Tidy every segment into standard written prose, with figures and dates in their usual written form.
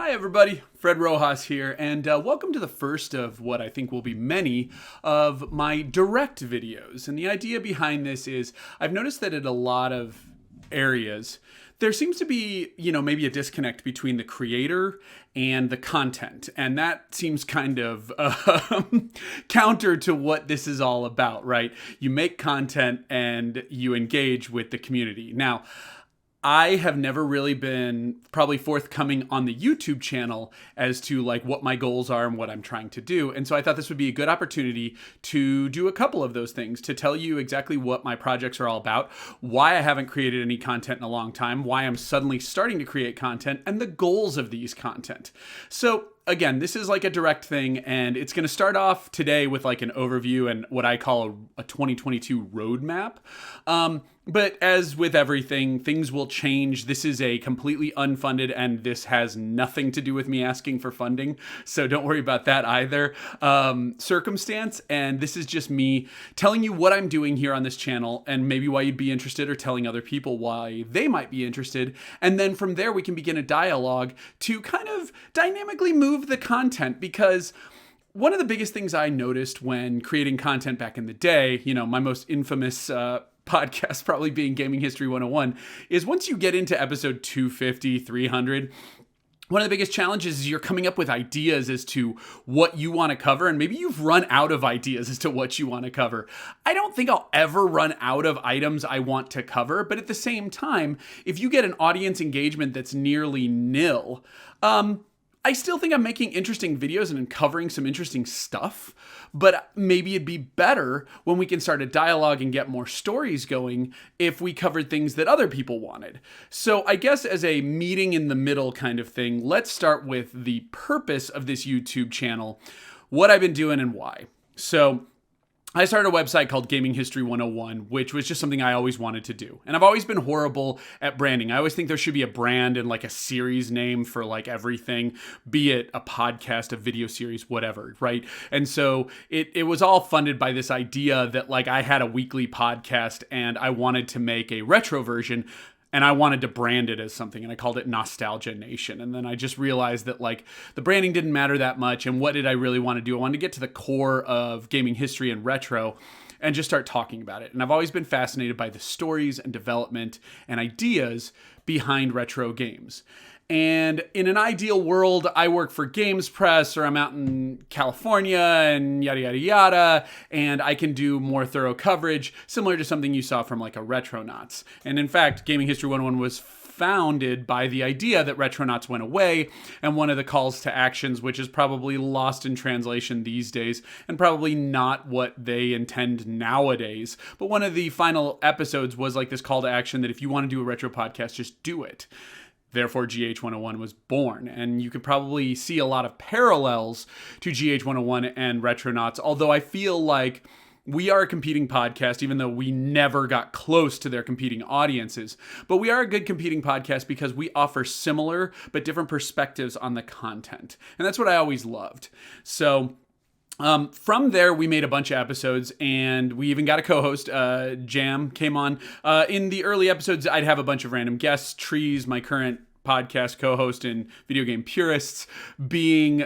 Hi everybody, Fred Rojas here, and welcome to the first of what I think will be many of my direct videos. And the idea behind this is I've noticed that in a lot of areas, there seems to be, maybe a disconnect between the creator and the content. And that seems kind of counter to what this is all about, right? You make content and you engage with the community. Now, I have never really been probably forthcoming on the YouTube channel as to like what my goals are and what I'm trying to do. And so I thought this would be a good opportunity to do a couple of those things, to tell you exactly what my projects are all about, why I haven't created any content in a long time, why I'm suddenly starting to create content, and the goals of these content. So again, this is like a direct thing, and it's going to start off today with like an overview and what I call a 2022 roadmap. But as with everything, things will change. This is a completely unfunded, and this has nothing to do with me asking for funding, so don't worry about that either, circumstance. And this is just me telling you what I'm doing here on this channel and maybe why you'd be interested, or telling other people why they might be interested. And then from there, we can begin a dialogue to kind of dynamically move the content, because one of the biggest things I noticed when creating content back in the day, my most infamous podcast probably being Gaming History 101, is once you get into episode 250, 300, one of the biggest challenges is you're coming up with ideas as to what you want to cover, and maybe you've run out of ideas as to what you want to cover. I don't think I'll ever run out of items I want to cover, but at the same time, if you get an audience engagement that's nearly nil, I still think I'm making interesting videos and covering some interesting stuff, but maybe it'd be better when we can start a dialogue and get more stories going if we covered things that other people wanted. So I guess as a meeting in the middle kind of thing, let's start with the purpose of this YouTube channel, what I've been doing and why. So I started a website called Gaming History 101, which was just something I always wanted to do. And I've always been horrible at branding. I always think there should be a brand and like a series name for like everything, be it a podcast, a video series, whatever, right? And so it was all funded by this idea that like I had a weekly podcast and I wanted to make a retro version, and I wanted to brand it as something, and I called it Nostalgia Nation. And then I just realized that like the branding didn't matter that much. And what did I really want to do? I wanted to get to the core of gaming history and retro and just start talking about it. And I've always been fascinated by the stories and development and ideas behind retro games. And in an ideal world, I work for Games Press, or I'm out in California and yada, yada, yada, and I can do more thorough coverage, similar to something you saw from like a Retronauts. And in fact, Gaming History 101 was founded by the idea that Retronauts went away, and one of the calls to actions, which is probably lost in translation these days, and probably not what they intend nowadays. But one of the final episodes was like this call to action that if you want to do a retro podcast, just do it. Therefore, GH101 was born. And you could probably see a lot of parallels to GH101 and Retronauts, although I feel like we are a competing podcast, even though we never got close to their competing audiences. But we are a good competing podcast because we offer similar but different perspectives on the content. And that's what I always loved. So from there, we made a bunch of episodes, and we even got a co-host. Jam came on. In the early episodes, I'd have a bunch of random guests. Trees, my current podcast co-host and video game purists, being,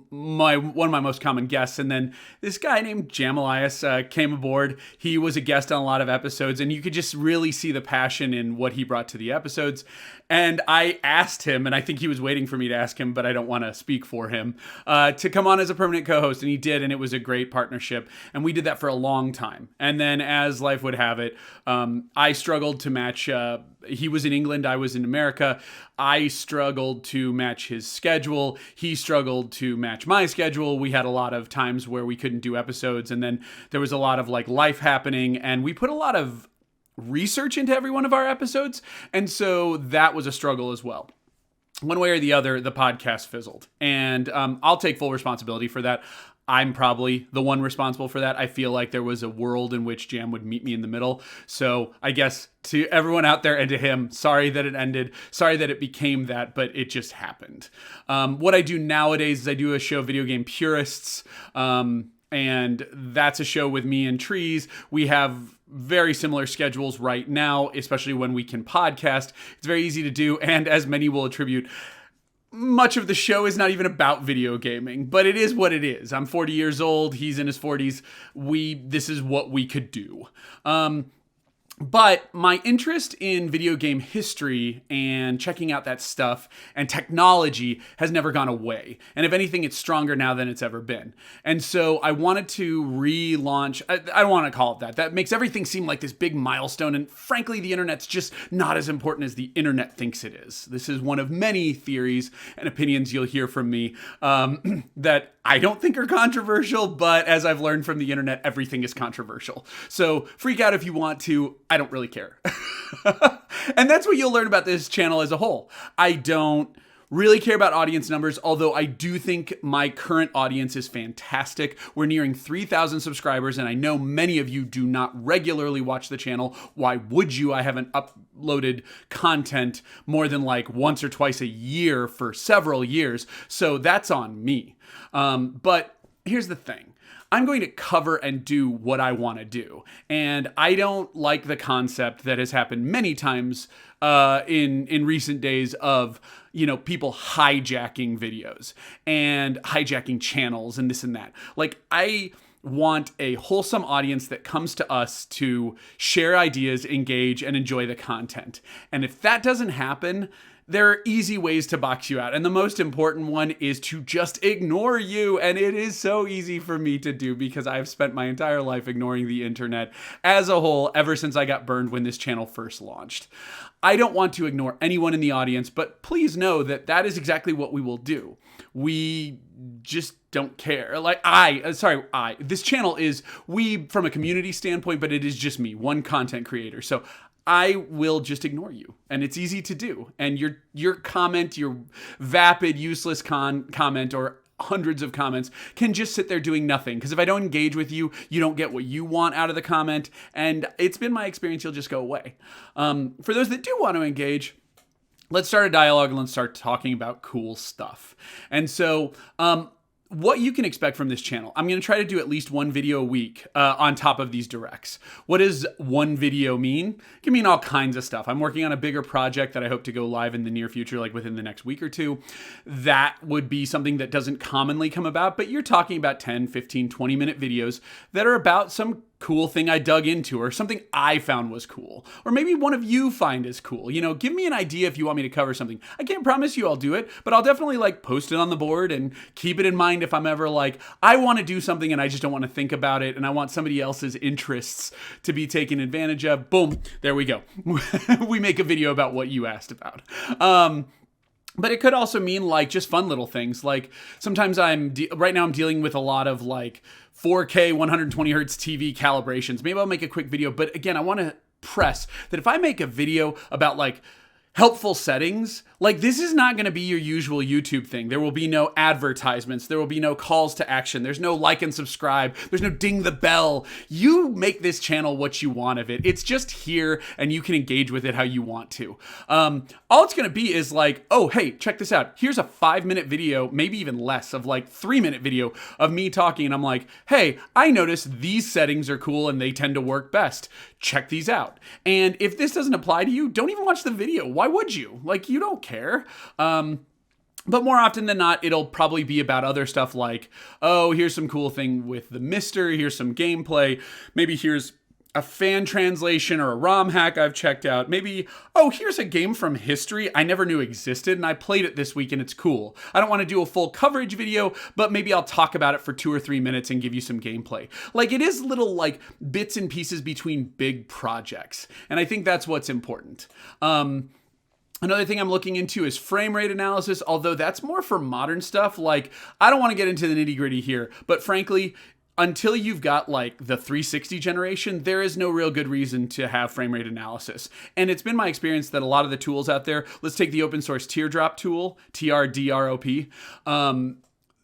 one of my most common guests. And then this guy named Jam Elias came aboard. He was a guest on a lot of episodes, and you could just really see the passion in what he brought to the episodes. And I asked him, and I think he was waiting for me to ask him, but I don't want to speak for him, to come on as a permanent co-host, and he did, and it was a great partnership. And we did that for a long time. And then as life would have it, I struggled to match. He was in England, I was in America. I struggled to match his schedule. He struggled to match my schedule. We had a lot of times where we couldn't do episodes, and then there was a lot of like life happening, and we put a lot of research into every one of our episodes. And so that was a struggle as well. One way or the other, the podcast fizzled, and I'll take full responsibility for that. I'm probably the one responsible for that. I feel like there was a world in which Jam would meet me in the middle. So I guess to everyone out there and to him, sorry that it ended. Sorry that it became that, but it just happened. What I do nowadays is I do a show, Video Game Purists, and that's a show with me and Trees. We have very similar schedules right now, especially when we can podcast. It's very easy to do, and as many will attribute, much of the show is not even about video gaming, but it is what it is. I'm 40 years old. He's in his 40s. This is what we could do. But my interest in video game history and checking out that stuff and technology has never gone away. And if anything, it's stronger now than it's ever been. And so I wanted to relaunch, I don't want to call it that. That makes everything seem like this big milestone. And frankly, the internet's just not as important as the internet thinks it is. This is one of many theories and opinions you'll hear from me that I don't think are controversial, but as I've learned from the internet, everything is controversial. So freak out if you want to. I don't really care. And that's what you'll learn about this channel as a whole. I don't really care about audience numbers, although I do think my current audience is fantastic. We're nearing 3,000 subscribers, and I know many of you do not regularly watch the channel. Why would you? I haven't uploaded content more than like once or twice a year for several years, so that's on me. But here's the thing. I'm going to cover and do what I want to do. And I don't like the concept that has happened many times in recent days of, people hijacking videos and hijacking channels and this and that. Like, I want a wholesome audience that comes to us to share ideas, engage, and enjoy the content. And if that doesn't happen, there are easy ways to box you out. And the most important one is to just ignore you. And it is so easy for me to do because I've spent my entire life ignoring the internet as a whole ever since I got burned when this channel first launched. I don't want to ignore anyone in the audience, but please know that that is exactly what we will do. We just don't care. This channel is we from a community standpoint, but it is just me, one content creator. So I will just ignore you, and it's easy to do. And your comment, your vapid, useless comment, or hundreds of comments can just sit there doing nothing. Because if I don't engage with you, you don't get what you want out of the comment. And it's been my experience, you'll just go away. For those that do want to engage, let's start a dialogue and let's start talking about cool stuff. And so, what you can expect from this channel, I'm going to try to do at least one video a week on top of these directs. What does one video mean? It can mean all kinds of stuff. I'm working on a bigger project that I hope to go live in the near future, like within the next week or two. That would be something that doesn't commonly come about, but you're talking about 10, 15, 20-minute videos that are about some cool thing I dug into or something I found was cool. Or maybe one of you find is cool. Give me an idea if you want me to cover something. I can't promise you I'll do it, but I'll definitely post it on the board and keep it in mind if I'm ever I want to do something and I just don't want to think about it and I want somebody else's interests to be taken advantage of. Boom, there we go. We make a video about what you asked about. But it could also mean just fun little things. Sometimes right now I'm dealing with a lot of 4K 120 hertz TV calibrations. Maybe I'll make a quick video, but again, I want to press that if I make a video about helpful settings, this is not going to be your usual YouTube thing. There will be no advertisements. There will be no calls to action. There's no like and subscribe. There's no ding the bell. You make this channel what you want of it. It's just here and you can engage with it how you want to. All it's going to be is oh, hey, check this out. Here's a 5-minute video, maybe even less, of 3-minute video of me talking. And I'm hey, I noticed these settings are cool and they tend to work best. Check these out. And if this doesn't apply to you, don't even watch the video. Why would you? You don't care. But more often than not, it'll probably be about other stuff oh, here's some cool thing with the Mister, here's some gameplay, maybe here's a fan translation or a ROM hack I've checked out. Maybe, oh, here's a game from history I never knew existed and I played it this week and it's cool. I don't want to do a full coverage video, but maybe I'll talk about it for 2 or 3 minutes and give you some gameplay. It is little bits and pieces between big projects. And I think that's what's important. Another thing I'm looking into is frame rate analysis, although that's more for modern stuff. I don't want to get into the nitty gritty here, but frankly, until you've got the 360 generation, there is no real good reason to have frame rate analysis. And it's been my experience that a lot of the tools out there, let's take the open source Teardrop tool, TRDROP.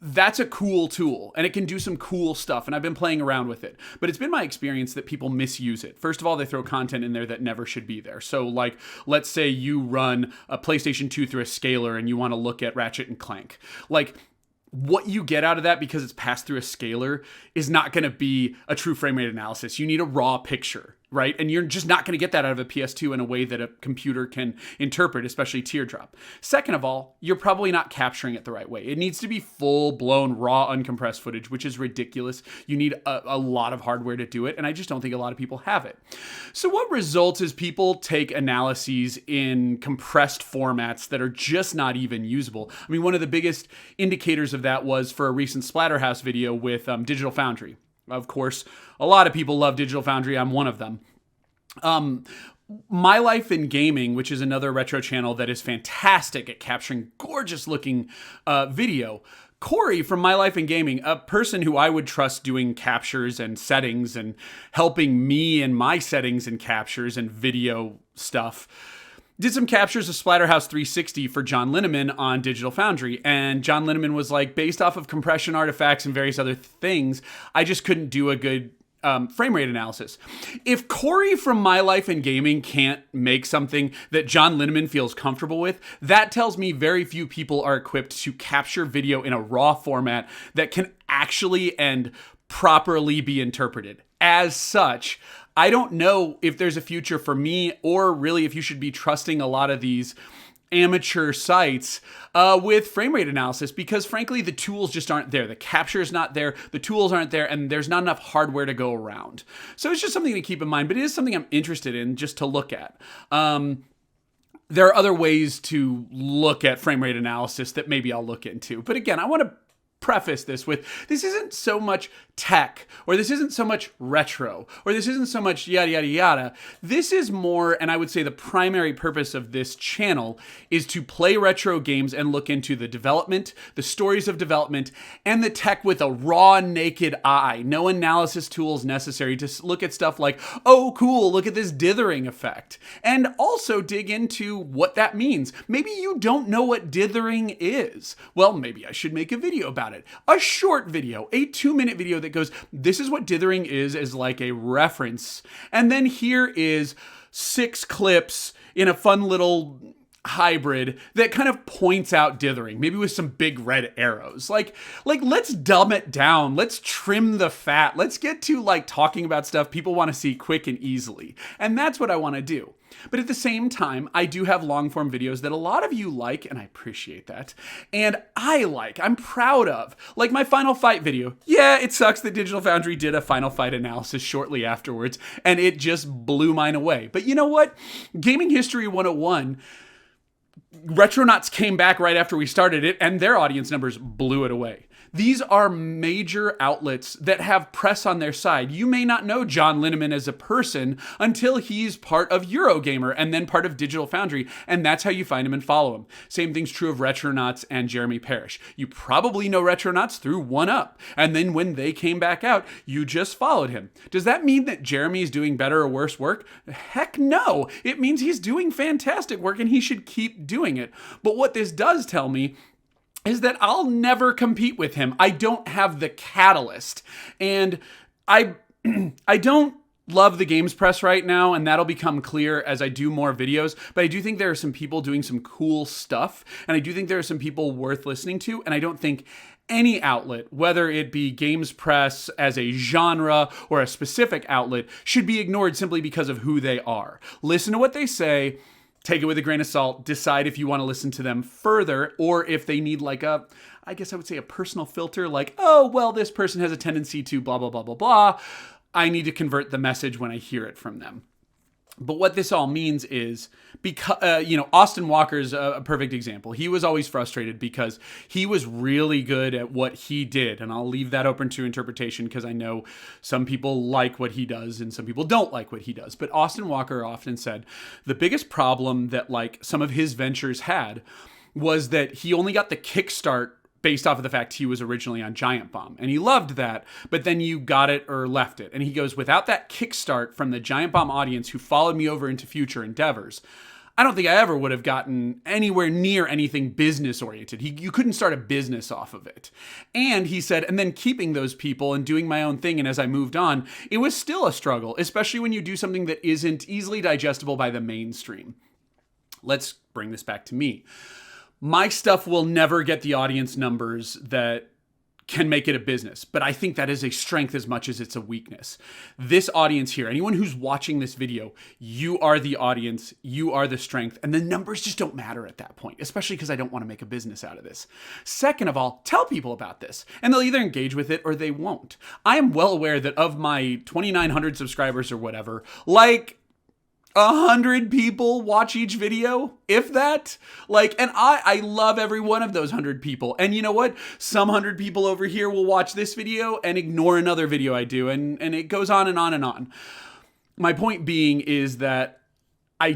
That's a cool tool and it can do some cool stuff. And I've been playing around with it, but it's been my experience that people misuse it. First of all, they throw content in there that never should be there. So let's say you run a PlayStation 2 through a scaler and you want to look at Ratchet and Clank. What you get out of that because it's passed through a scaler is not going to be a true frame rate analysis. You need a raw picture. right? And you're just not going to get that out of a PS2 in a way that a computer can interpret, especially teardrop. Second of all, you're probably not capturing it the right way. It needs to be full-blown, raw, uncompressed footage, which is ridiculous. You need a lot of hardware to do it, and I just don't think a lot of people have it. So what results is people take analyses in compressed formats that are just not even usable. I mean, one of the biggest indicators of that was for a recent Splatterhouse video with Digital Foundry. Of course, a lot of people love Digital Foundry. I'm one of them. My Life in Gaming, which is another retro channel that is fantastic at capturing gorgeous looking video. Corey from My Life in Gaming, a person who I would trust doing captures and settings and helping me in my settings and captures and video stuff, did some captures of Splatterhouse 360 for John Linneman on Digital Foundry. And John Linneman was like, based off of compression artifacts and various other things, I just couldn't do a good frame rate analysis. If Corey from My Life in Gaming can't make something that John Linneman feels comfortable with, that tells me very few people are equipped to capture video in a raw format that can actually and properly be interpreted. As such, I don't know if there's a future for me, or really if you should be trusting a lot of these amateur sites with frame rate analysis, because frankly, the tools just aren't there. The capture is not there, the tools aren't there, and there's not enough hardware to go around. So it's just something to keep in mind, but it is something I'm interested in just to look at. There are other ways to look at frame rate analysis that maybe I'll look into. But again, I want to preface this with, this isn't so much tech, or this isn't so much retro, or this isn't so much yada, yada, yada. This is more, and I would say the primary purpose of this channel is to play retro games and look into the development, the stories of development, and the tech with a raw, naked eye. No analysis tools necessary to look at stuff like, oh, cool, look at this dithering effect. And also dig into what that means. Maybe you don't know what dithering is. Well, maybe I should make a video about it. A short video, a 2-minute video that goes, this is what dithering is as like a reference. And then here is 6 clips in a fun little hybrid that kind of points out dithering, maybe with some big red arrows. Like let's dumb it down. Let's trim the fat. Let's get to like talking about stuff people want to see quick and easily. And that's what I want to do. But at the same time, I do have long form videos that a lot of you like, and I appreciate that. And I'm proud of. Like my Final Fight video. Yeah, it sucks that Digital Foundry did a Final Fight analysis shortly afterwards, and it just blew mine away. But you know what? Gaming History 101, Retronauts came back right after we started it, and their audience numbers blew it away. These are major outlets that have press on their side. You may not know John Linneman as a person until he's part of Eurogamer and then part of Digital Foundry, and that's how you find him and follow him. Same thing's true of Retronauts and Jeremy Parrish. You probably know Retronauts through 1UP, and then when they came back out, you just followed him. Does that mean that Jeremy's doing better or worse work? Heck no. It means he's doing fantastic work and he should keep doing it. But what this does tell me is that I'll never compete with him. I don't have the catalyst. And I don't love the games press right now, and that'll become clear as I do more videos. But I do think there are some people doing some cool stuff, and I do think there are some people worth listening to, and I don't think any outlet, whether it be games press as a genre or a specific outlet, should be ignored simply because of who they are. Listen to what they say, take it with a grain of salt, decide if you want to listen to them further, or if they need like I guess I would say a personal filter, like, oh, well, this person has a tendency to blah, blah, blah, blah, blah. I need to convert the message when I hear it from them. But what this all means is, because Austin Walker's a perfect example. He was always frustrated because he was really good at what he did. And I'll leave that open to interpretation because I know some people like what he does and some people don't like what he does. But Austin Walker often said the biggest problem that like some of his ventures had was that he only got the kickstart based off of the fact he was originally on Giant Bomb. And he loved that, but then you got it or left it. And he goes, without that kickstart from the Giant Bomb audience who followed me over into future endeavors, I don't think I ever would have gotten anywhere near anything business-oriented. You couldn't start a business off of it. And he said, and then keeping those people and doing my own thing, and as I moved on, it was still a struggle, especially when you do something that isn't easily digestible by the mainstream. Let's bring this back to me. My stuff will never get the audience numbers that can make it a business, but I think that is a strength as much as it's a weakness. This audience here, anyone who's watching this video, you are the audience, you are the strength, and the numbers just don't matter at that point, especially because I don't want to make a business out of this. Second of all, tell people about this, and they'll either engage with it or they won't. I am well aware that of my 2,900 subscribers or whatever, like 100 people watch each video, if that. And I love every one of those 100 people. And you know what? Some 100 people over here will watch this video and ignore another video I do. And it goes on and on and on. My point being is that I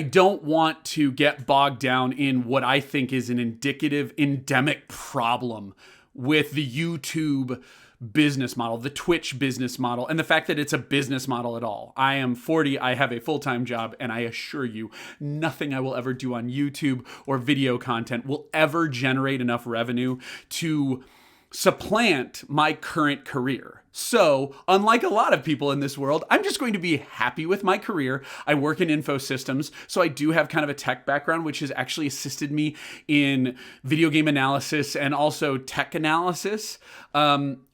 don't want to get bogged down in what I think is an endemic problem with the YouTube business model, the Twitch business model, and the fact that it's a business model at all. I am 40, I have a full-time job, and I assure you, nothing I will ever do on YouTube or video content will ever generate enough revenue to supplant my current career. So, unlike a lot of people in this world, I'm just going to be happy with my career. I work in info systems, so I do have kind of a tech background, which has actually assisted me in video game analysis and also tech analysis.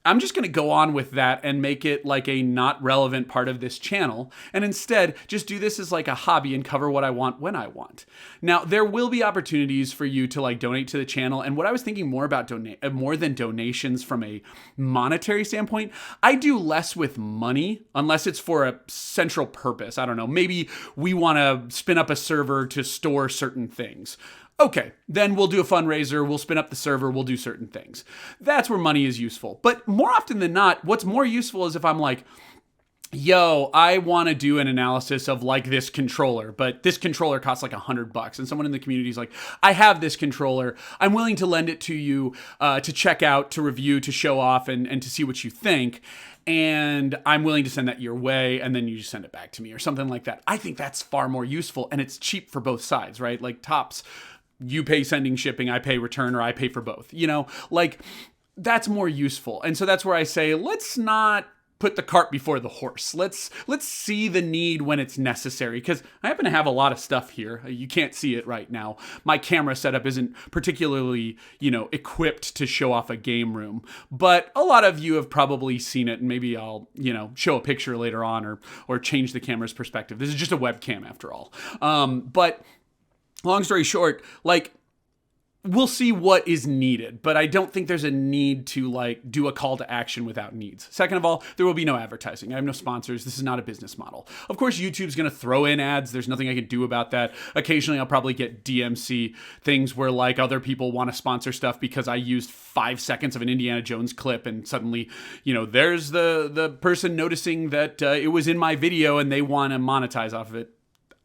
I'm just going to go on with that and make it like a not relevant part of this channel, and instead just do this as like a hobby and cover what I want when I want. Now, there will be opportunities for you to like donate to the channel, and what I was thinking more about more than donations from a monetary standpoint, I do less with money unless it's for a central purpose. I don't know, maybe we want to spin up a server to store certain things. Okay, then we'll do a fundraiser, we'll spin up the server, we'll do certain things. That's where money is useful. But more often than not, what's more useful is if I'm like, yo, I want to do an analysis of like this controller, but this controller costs like $100. And someone in the community is like, I have this controller. I'm willing to lend it to you to check out, to review, to show off, and to see what you think. And I'm willing to send that your way, and then you just send it back to me or something like that. I think that's far more useful, and it's cheap for both sides, right? Like tops, you pay sending, shipping, I pay return, or I pay for both, like that's more useful. And so that's where I say, let's not put the cart before the horse. Let's see the need when it's necessary, because I happen to have a lot of stuff here. You can't see it right now. My camera setup isn't particularly, equipped to show off a game room, but a lot of you have probably seen it, and maybe I'll, show a picture later on or change the camera's perspective. This is just a webcam after all. But long story short, we'll see what is needed, but I don't think there's a need to do a call to action without needs. Second of all, there will be no advertising. I have no sponsors. This is not a business model. Of course, YouTube's going to throw in ads. There's nothing I can do about that. Occasionally, I'll probably get DMC things where other people want to sponsor stuff because I used 5 seconds of an Indiana Jones clip, and suddenly, there's the person noticing that it was in my video and they want to monetize off of it.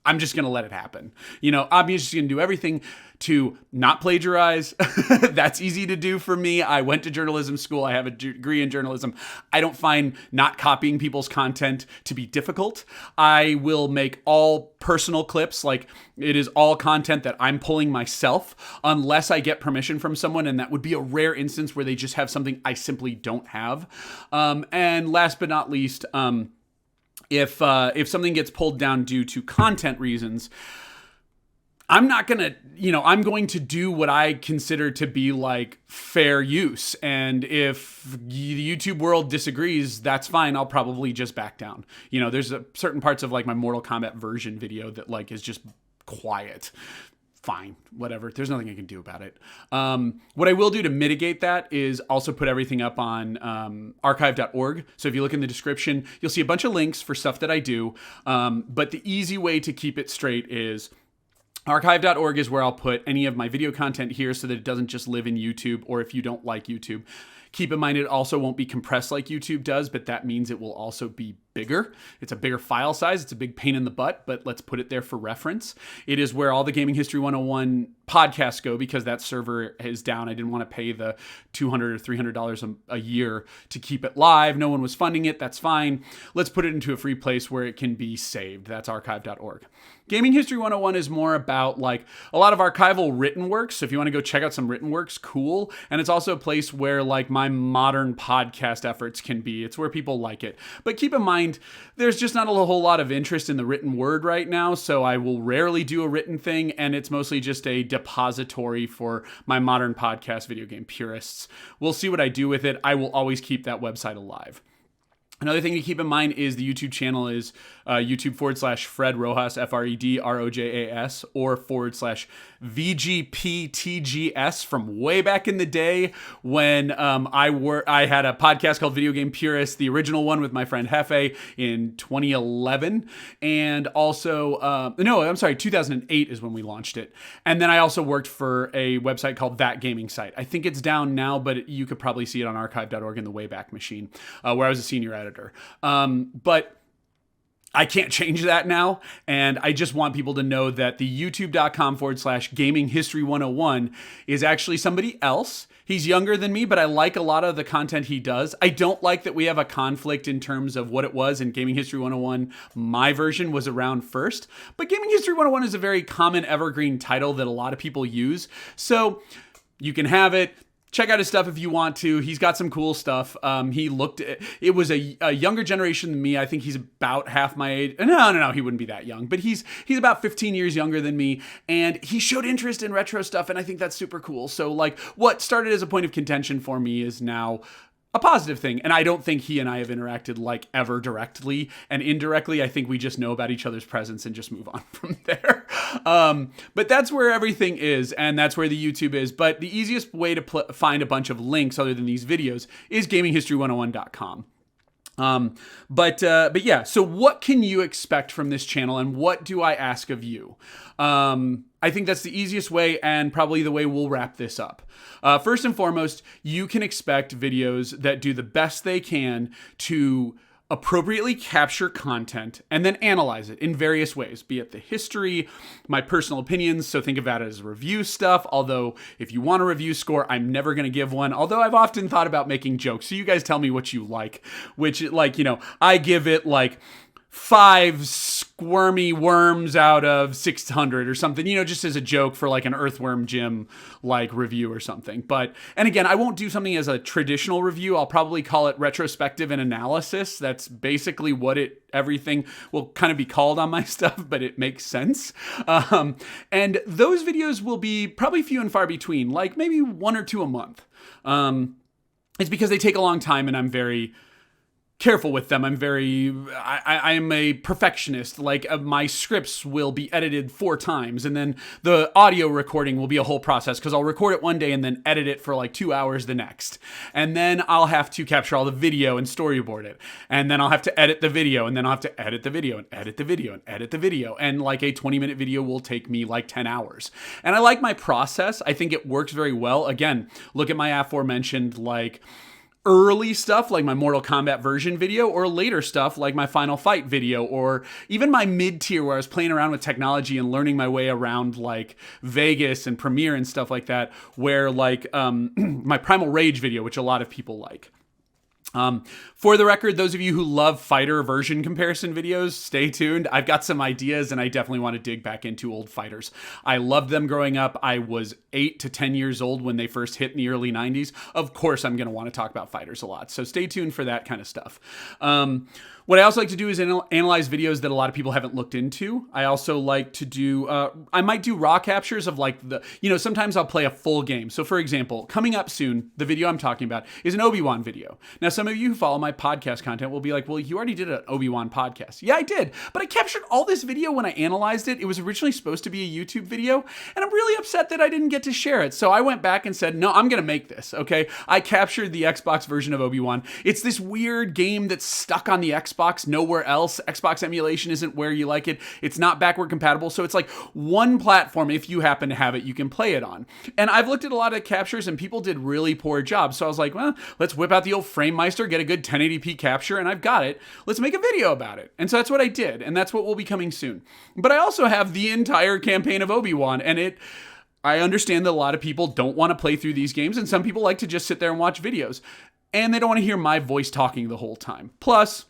I'm just going to let it happen. I'm just going to do everything to not plagiarize. That's easy to do for me. I went to journalism school. I have a degree in journalism. I don't find not copying people's content to be difficult. I will make all personal clips. It is all content that I'm pulling myself unless I get permission from someone. And that would be a rare instance where they just have something I simply don't have. And last but not least, if something gets pulled down due to content reasons, I'm not going to, I'm going to do what I consider to be fair use. And if the YouTube world disagrees, that's fine. I'll probably just back down. There's certain parts of my Mortal Kombat version video that is just quiet. Fine, whatever. There's nothing I can do about it. What I will do to mitigate that is also put everything up on archive.org. So if you look in the description, you'll see a bunch of links for stuff that I do. But the easy way to keep it straight is archive.org is where I'll put any of my video content here so that it doesn't just live in YouTube, or if you don't like YouTube. Keep in mind, it also won't be compressed like YouTube does, but that means it will also be bigger. It's a bigger file size. It's a big pain in the butt, but let's put it there for reference. It is where all the Gaming History 101 podcasts go, because that server is down. I didn't want to pay the $200 or $300 a year to keep it live. No one was funding it. That's fine. Let's put it into a free place where it can be saved. That's archive.org. Gaming History 101 is more about a lot of archival written works. So if you want to go check out some written works, cool. And it's also a place where my modern podcast efforts can be. It's where people like it. But keep in mind, find there's just not a whole lot of interest in the written word right now, so I will rarely do a written thing, and it's mostly just a depository for my modern podcast video game purists. We'll see what I do with it. I will always keep that website alive. Another thing to keep in mind is the YouTube channel is YouTube/Fred Rojas, FredRojas, or /VGPTGS from way back in the day when I had a podcast called Video Game Purist, the original one with my friend Hefe in 2011. And also, 2008 is when we launched it. And then I also worked for a website called That Gaming Site. I think it's down now, but you could probably see it on archive.org in the Wayback Machine, where I was a senior editor. But I can't change that now, and I just want people to know that the youtube.com/gaming history 101 is actually somebody else. He's younger than me, but I like a lot of the content he does. I don't like that we have a conflict in terms of what it was in Gaming History 101. My version was around first, but Gaming History 101 is a very common evergreen title that a lot of people use, so you can have it. Check out his stuff if you want to. He's got some cool stuff. It was a younger generation than me. I think he's about half my age. No, he wouldn't be that young, but he's about 15 years younger than me, and he showed interest in retro stuff, and I think that's super cool. So like what started as a point of contention for me is now a positive thing. And I don't think he and I have interacted like ever directly, and indirectly, I think we just know about each other's presence and just move on from there. But that's where everything is, and that's where the YouTube is. But the easiest way to find a bunch of links other than these videos is gaminghistory101.com. But yeah, so what can you expect from this channel, and what do I ask of you? I think that's the easiest way, and probably the way we'll wrap this up. First and foremost, you can expect videos that do the best they can to appropriately capture content and then analyze it in various ways, be it the history, my personal opinions, so think of that as review stuff, although if you want a review score, I'm never going to give one, although I've often thought about making jokes, so you guys tell me what you like, which, like, I give it like 5 squirmy worms out of 600 or something, just as a joke for like an Earthworm Jim like review or something. And again, I won't do something as a traditional review. I'll probably call it retrospective and analysis. That's basically what everything will kind of be called on my stuff, but it makes sense. And those videos will be probably few and far between, like maybe 1 or 2 a month. It's because they take a long time, and I'm very careful with them. I am a perfectionist. Like my scripts will be edited 4 times, and then the audio recording will be a whole process because I'll record it one day and then edit it for like 2 hours the next. And then I'll have to capture all the video and storyboard it. And then I'll have to edit the video, and then I'll have to edit the video and edit the video and edit the video. And like a 20-minute video will take me like 10 hours. And I like my process. I think it works very well. Again, look at my aforementioned like early stuff like my Mortal Kombat version video, or later stuff like my Final Fight video, or even my mid-tier where I was playing around with technology and learning my way around like Vegas and Premiere and stuff like that, where like my Primal Rage video, which a lot of people like. For the record, those of you who love fighter version comparison videos, stay tuned. I've got some ideas, and I definitely want to dig back into old fighters. I loved them growing up. I was 8 to 10 years old when they first hit in the early 90s. Of course, I'm going to want to talk about fighters a lot, so stay tuned for that kind of stuff. What I also like to do is analyze videos that a lot of people haven't looked into. I also like to do, I might do raw captures of like sometimes I'll play a full game. So for example, coming up soon, the video I'm talking about is an Obi-Wan video. Now, some of you who follow my podcast content will be like, well, you already did an Obi-Wan podcast. Yeah, I did, but I captured all this video when I analyzed it. It was originally supposed to be a YouTube video, and I'm really upset that I didn't get to share it. So I went back and said, no, I'm going to make this, okay? I captured the Xbox version of Obi-Wan. It's this weird game that's stuck on the Xbox, nowhere else. Xbox emulation isn't where you like it. It's not backward compatible. So it's like one platform, if you happen to have it, you can play it on. And I've looked at a lot of captures, and people did really poor jobs. So I was like, well, let's whip out the old FrameMeister, get a good 1080p capture, and I've got it. Let's make a video about it. And so that's what I did. And that's what will be coming soon. But I also have the entire campaign of Obi-Wan, and I understand that a lot of people don't want to play through these games, and some people like to just sit there and watch videos. And they don't want to hear my voice talking the whole time. Plus,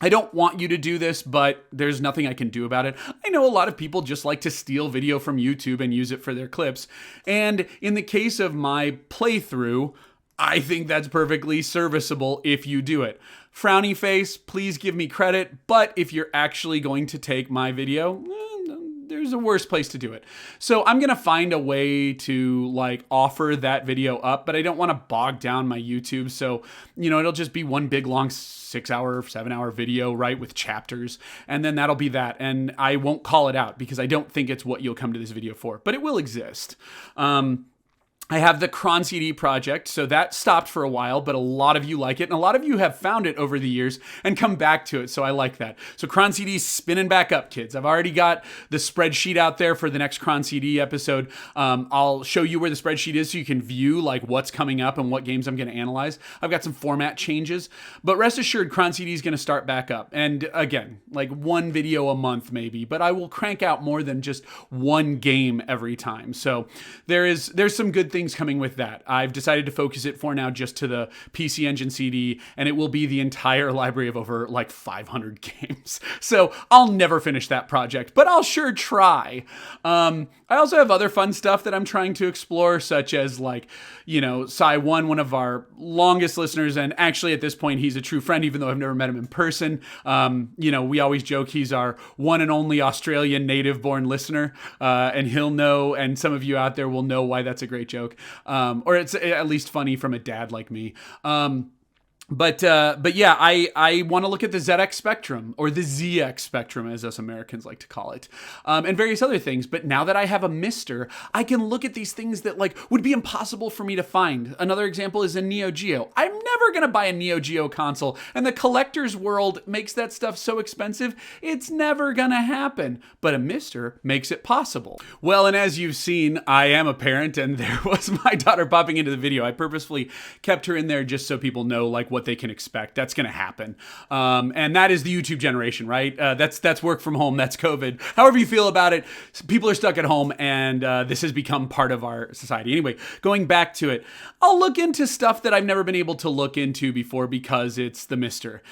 I don't want you to do this, but there's nothing I can do about it. I know a lot of people just like to steal video from YouTube and use it for their clips. And in the case of my playthrough, I think that's perfectly serviceable if you do it. frowny face, please give me credit. But if you're actually going to take my video, there's a worse place to do it. So I'm going to find a way to like offer that video up, but I don't want to bog down my YouTube. So, it'll just be one big long 6-hour, 7-hour video, right, with chapters. And then that'll be that. And I won't call it out because I don't think it's what you'll come to this video for, but it will exist. I have the Cron CD project, so that stopped for a while, but a lot of you like it, and a lot of you have found it over the years and come back to it, so I like that. So Cron CD's spinning back up, kids. I've already got the spreadsheet out there for the next Cron CD episode. I'll show you where the spreadsheet is so you can view like what's coming up and what games I'm going to analyze. I've got some format changes, but rest assured, Cron CD is going to start back up. And again, like one video a month maybe, but I will crank out more than just one game every time. So there's some good things coming with that. I've decided to focus it for now just to the PC Engine CD, and it will be the entire library of over like 500 games. So I'll never finish that project, but I'll sure try. I also have other fun stuff that I'm trying to explore, such as like, Cy1, one of our longest listeners, and actually at this point he's a true friend, even though I've never met him in person. We always joke he's our one and only Australian native-born listener, and he'll know, and some of you out there will know why that's a great joke. Or it's at least funny from a dad like me. But yeah, I want to look at the ZX spectrum, or the ZX spectrum, as us Americans like to call it, and various other things. But now that I have a Mister, I can look at these things that like would be impossible for me to find. Another example is a Neo Geo. I'm never going to buy a Neo Geo console, and the collector's world makes that stuff so expensive, it's never going to happen. But a Mister makes it possible. Well, and as you've seen, I am a parent, and there was my daughter popping into the video. I purposefully kept her in there just so people know like what they can expect. That's going to happen. And that is the YouTube generation, right? That's work from home. That's COVID. However you feel about it, people are stuck at home, and this has become part of our society. Anyway, going back to it, I'll look into stuff that I've never been able to look into before because it's the Mister.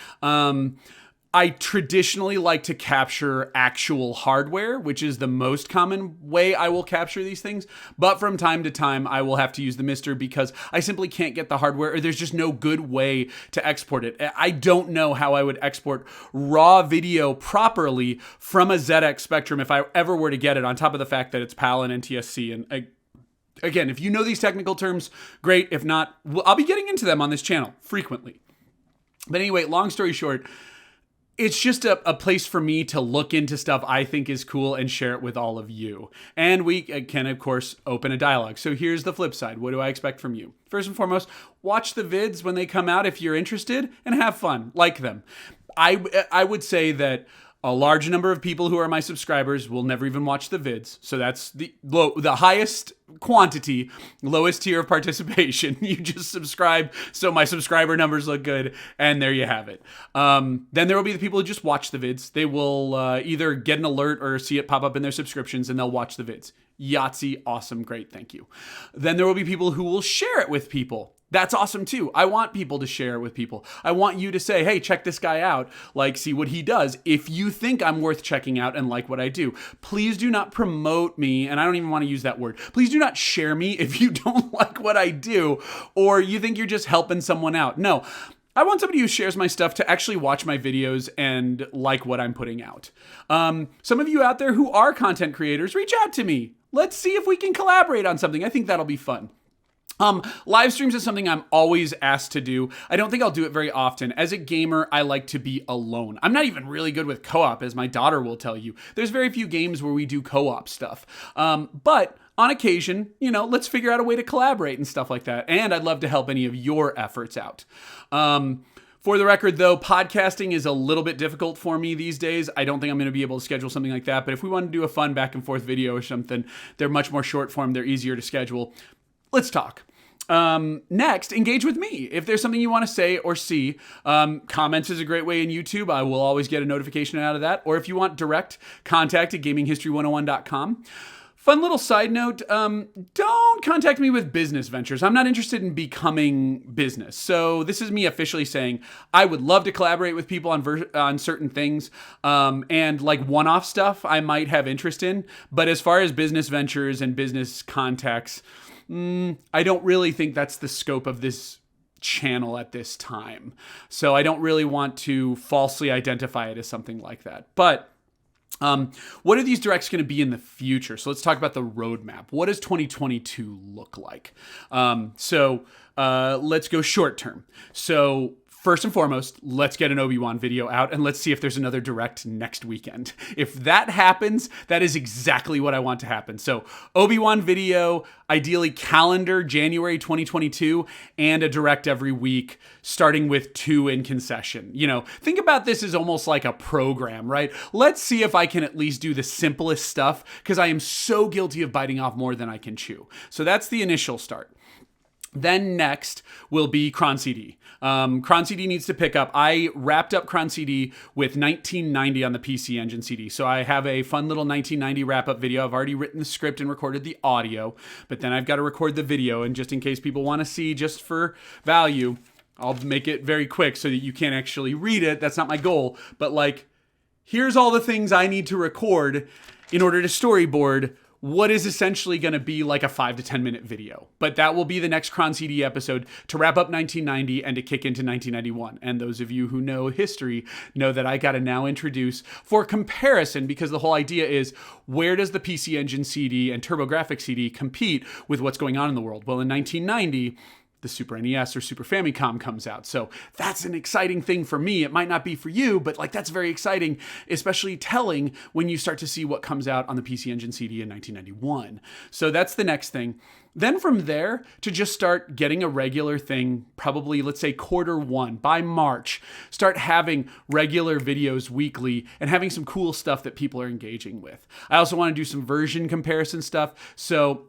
I traditionally like to capture actual hardware, which is the most common way I will capture these things. But from time to time, I will have to use the Mister because I simply can't get the hardware, or there's just no good way to export it. I don't know how I would export raw video properly from a ZX Spectrum if I ever were to get it, on top of the fact that it's PAL and NTSC. And again, if you know these technical terms, great. If not, I'll be getting into them on this channel frequently. But anyway, long story short, it's just a place for me to look into stuff I think is cool and share it with all of you. And we can, of course, open a dialogue. So here's the flip side. What do I expect from you? First and foremost, watch the vids when they come out if you're interested, and have fun. Like them. I would say that a large number of people who are my subscribers will never even watch the vids. So that's the highest quantity, lowest tier of participation. You just subscribe so my subscriber numbers look good, and there you have it. Then there will be the people who just watch the vids. They will either get an alert or see it pop up in their subscriptions, and they'll watch the vids. Yahtzee, awesome, great, thank you. Then there will be people who will share it with people. That's awesome too. I want people to share it with people. I want you to say, hey, check this guy out. Like, see what he does. If you think I'm worth checking out and like what I do, please do not promote me. And I don't even want to use that word. Please do not share me if you don't like what I do, or you think you're just helping someone out. No, I want somebody who shares my stuff to actually watch my videos and like what I'm putting out. Some of you out there who are content creators, reach out to me. Let's see if we can collaborate on something. I think that'll be fun. Live streams is something I'm always asked to do. I don't think I'll do it very often. As a gamer, I like to be alone. I'm not even really good with co-op, as my daughter will tell you. There's very few games where we do co-op stuff. But on occasion, let's figure out a way to collaborate and stuff like that. And I'd love to help any of your efforts out. For the record, though, podcasting is a little bit difficult for me these days. I don't think I'm going to be able to schedule something like that. But if we want to do a fun back and forth video or something, they're much more short form. They're easier to schedule. Let's talk. Next, engage with me. If there's something you want to say or see, comments is a great way in YouTube. I will always get a notification out of that. Or if you want direct contact at gaminghistory101.com. Fun little side note, don't contact me with business ventures. I'm not interested in becoming business. So this is me officially saying I would love to collaborate with people on certain things, and like one-off stuff I might have interest in. But as far as business ventures and business contacts, I don't really think that's the scope of this channel at this time. So I don't really want to falsely identify it as something like that. But what are these directs going to be in the future? So let's talk about the roadmap. What does 2022 look like? Let's go short term. So first and foremost, let's get an Obi-Wan video out and let's see if there's another direct next weekend. If that happens, that is exactly what I want to happen. So Obi-Wan video, ideally calendar January 2022, and a direct every week, starting with 2 in concession. Think about this as almost like a program, right? Let's see if I can at least do the simplest stuff, because I am so guilty of biting off more than I can chew. So that's the initial start. Then next will be Cron CD. Cron CD needs to pick up. I wrapped up Cron CD with 1990 on the PC Engine CD. So I have a fun little 1990 wrap-up video. I've already written the script and recorded the audio, but then I've got to record the video. And just in case people want to see, just for value, I'll make it very quick so that you can't actually read it. That's not my goal. But here's all the things I need to record in order to storyboard what is essentially going to be like a 5 to 10 minute video. But that will be the next Cron CD episode to wrap up 1990 and to kick into 1991. And those of you who know history know that I got to now introduce, for comparison, because the whole idea is, where does the PC Engine CD and TurboGrafx CD compete with what's going on in the world? Well, in 1990, the Super NES or Super Famicom comes out. So that's an exciting thing for me. It might not be for you, but that's very exciting, especially telling when you start to see what comes out on the PC Engine CD in 1991. So that's the next thing. Then from there, to just start getting a regular thing, probably let's say Q1, by March, start having regular videos weekly and having some cool stuff that people are engaging with. I also want to do some version comparison stuff. So,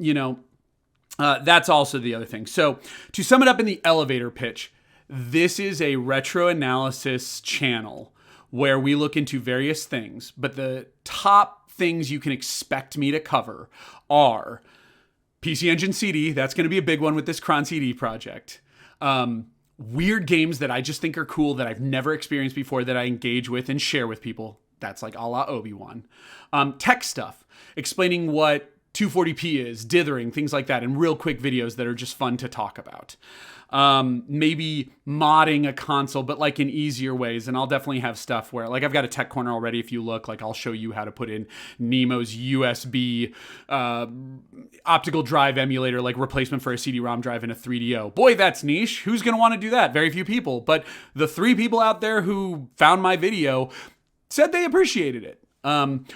that's also the other thing. So to sum it up in the elevator pitch, this is a retro analysis channel where we look into various things, but the top things you can expect me to cover are PC Engine CD. That's going to be a big one with this Cron CD project. Weird games that I just think are cool that I've never experienced before that I engage with and share with people. That's like a la Obi-Wan. Tech stuff, explaining what 240p is, dithering, things like that, and real quick videos that are just fun to talk about. Maybe modding a console, but in easier ways. And I'll definitely have stuff where, I've got a tech corner already. If you look, I'll show you how to put in Nemo's USB optical drive emulator, replacement for a CD-ROM drive in a 3DO. Boy, that's niche. Who's going to want to do that? Very few people. But the 3 people out there who found my video said they appreciated it.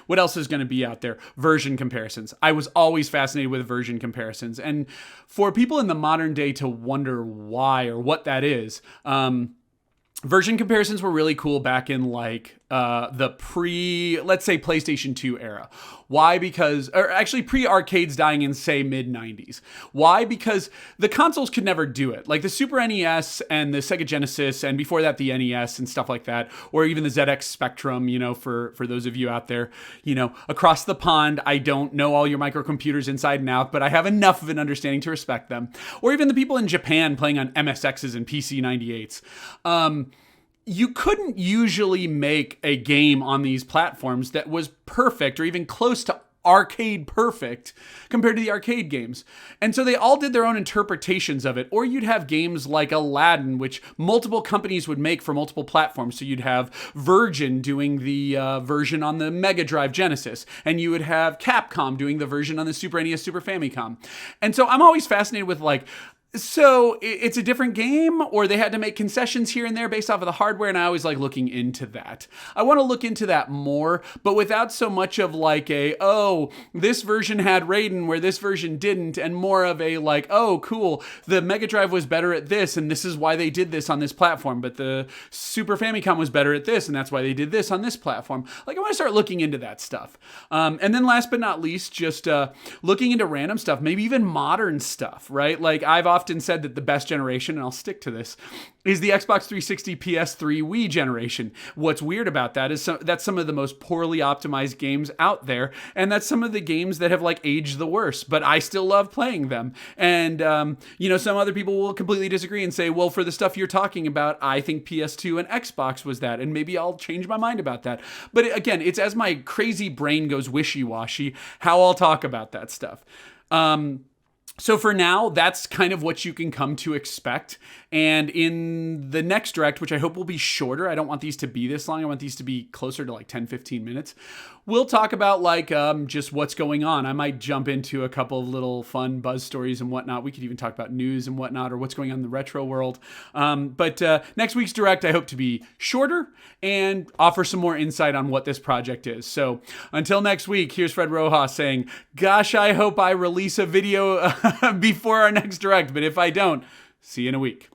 What else is going to be out there? Version comparisons. I was always fascinated with version comparisons. And for people in the modern day to wonder why or what that is, version comparisons were really cool back in the let's say PlayStation 2 era. Why? Or actually pre-arcades dying in, say, mid-90s. Why? Because the consoles could never do it. The Super NES and the Sega Genesis, and before that the NES and stuff like that, or even the ZX Spectrum, for those of you out there, across the pond. I don't know all your microcomputers inside and out, but I have enough of an understanding to respect them. Or even the people in Japan playing on MSXs and PC 98s. You couldn't usually make a game on these platforms that was perfect or even close to arcade perfect compared to the arcade games. And so they all did their own interpretations of it. Or you'd have games like Aladdin, which multiple companies would make for multiple platforms. So you'd have Virgin doing the version on the Mega Drive Genesis, and you would have Capcom doing the version on the Super NES Super Famicom. And so I'm always fascinated with so it's a different game, or they had to make concessions here and there based off of the hardware, and I always like looking into that. I want to look into that more, but without so much of this version had Raiden where this version didn't, and more of a oh, cool, the Mega Drive was better at this, and this is why they did this on this platform, but the Super Famicom was better at this, and that's why they did this on this platform. I want to start looking into that stuff. And then last but not least, just looking into random stuff, maybe even modern stuff, right? I've often said that the best generation, and I'll stick to this, is the Xbox 360, PS3, Wii generation. What's weird about that is that's some of the most poorly optimized games out there, and that's some of the games that have aged the worst, but I still love playing them. And some other people will completely disagree and say, well, for the stuff you're talking about, I think PS2 and Xbox was that, and maybe I'll change my mind about that. But again, it's as my crazy brain goes wishy-washy how I'll talk about that stuff. So for now, that's kind of what you can come to expect. And in the next direct, which I hope will be shorter, I don't want these to be this long. I want these to be closer to like 10, 15 minutes. We'll talk about like just what's going on. I might jump into a couple of little fun buzz stories and whatnot. We could even talk about news and whatnot, or what's going on in the retro world. But next week's direct, I hope to be shorter and offer some more insight on what this project is. So until next week, here's Fred Rojas saying, gosh, I hope I release a video before our next direct. But if I don't, see you in a week.